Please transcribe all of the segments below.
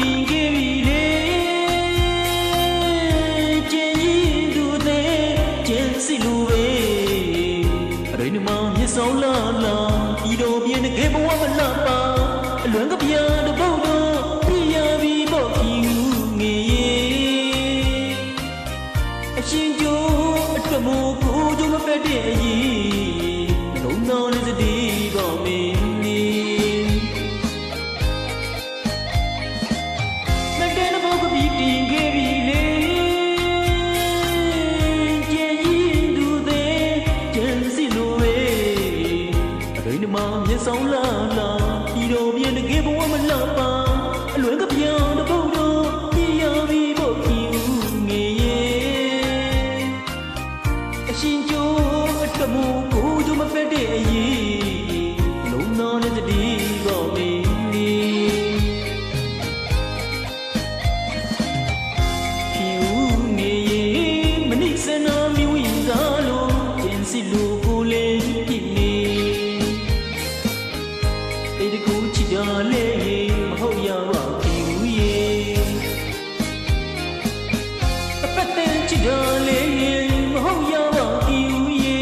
တင်ခဲ့ပြီလေကျင်ရင်သူသေးကျင်စီလိုပဲအရိနမမျက်စောင်းလာလာဒီတော်ပြင်းတကယ်ဘဝမလှပါအလွန်ကပြားတပုတ်တော့ပြရပြီပေါ့ခီငေးအရှင်ကျိုးအတွက်မို့ကိုကျိုးမဖက်တဲ့အရေးလုံးတော်လေးစတီးပေါ့မင်းတင်ခဲ့ပြီလေကျင်ရင်သူသေးကျန်စီလိုပဲအရိနမမျက်စောင်းလာလာဒီတော်ပြင်းတကယ်ဘဝမလှပါအလွန်ကပြောင်းတပုတ်တော့ပြရပြီပေါ့ခီငေးရဲ့အရှင်ကျိုးအတွက်မို့ကိုကျိုးမဖက်တဲ့အရေးလုံးတော်နဲ့တတိပေါ့မင်းစီလိုကိုလေးပြင်းနေအဲ့ဒီကိုချစ်ကြလေမဟုတ်ရပါဘူးရေအပတ်တန်ချစ်ကြလေမဟုတ်ရပါဘူးရေ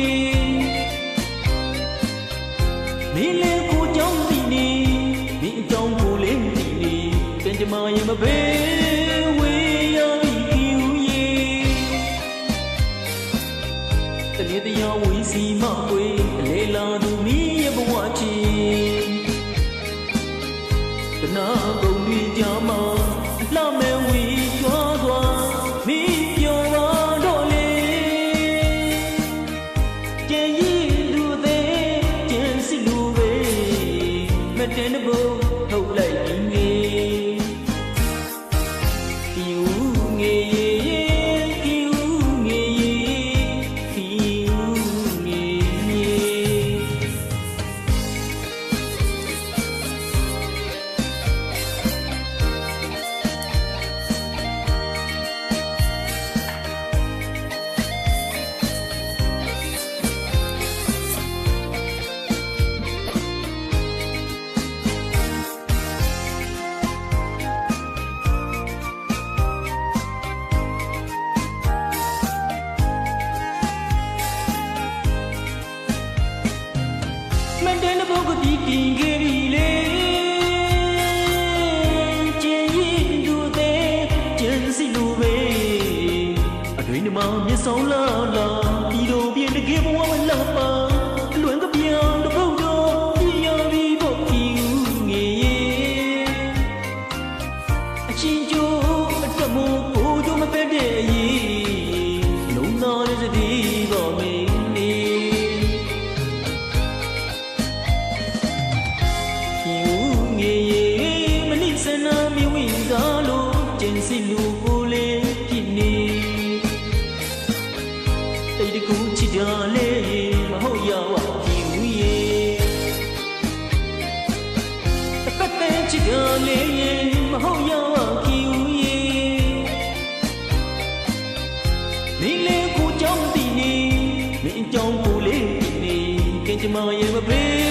မင်းလေးကိုကြောင်းတည်နေမင်းအကြောင်းကိုလေးတည်နေတန်ကြမရင်မဘေးဝေးရပြီရေတနေ့တရားဝီစီမကွေလေလာသူမီးရဲ့ဘဝချင်းတနာကုန်တွေကြမှာလှမဲ့ဝီကြွားသွားမီးပြောပါတော့လေကျင်ရင်သူသေးကျင်စီလူပဲမတင်တဲ့ဘုံထုတ်လိုက်ပြီးငေးဒီဦးငေးမန်တဲ့ဘုတ်ကဒီတင်ခဲ့ပြီလေကျင်ရင်သူသေးကျန်စီလိုပဲအတွေ့နမမျက်စောင်းလာလာဒီလိုပြင်းတကယ်ဘဝမလှပါအလွန်ကပြောင်းတပုတ်တော့ပြရပြီပေါ့ခီငေးအချင်းကျိုးအတွက်မို့ကိုကျိုးမဖက်တဲ့အရေးလုံးတော်လေးစတီးပေါ့မင်းစီလူကိုလေးပြင်းနေတိတ်တကူချစ်ကြလေမဟုတ်ရပါဘူးရေအပတ်တန်ချစ်ကြလေမဟုတ်ရပါဘူးရေမင်းလေးကိုကြောင်းတည်နေမင်းအကြောင်းကိုလေးပြင်းနေကင်ကြမရဲ့မပေး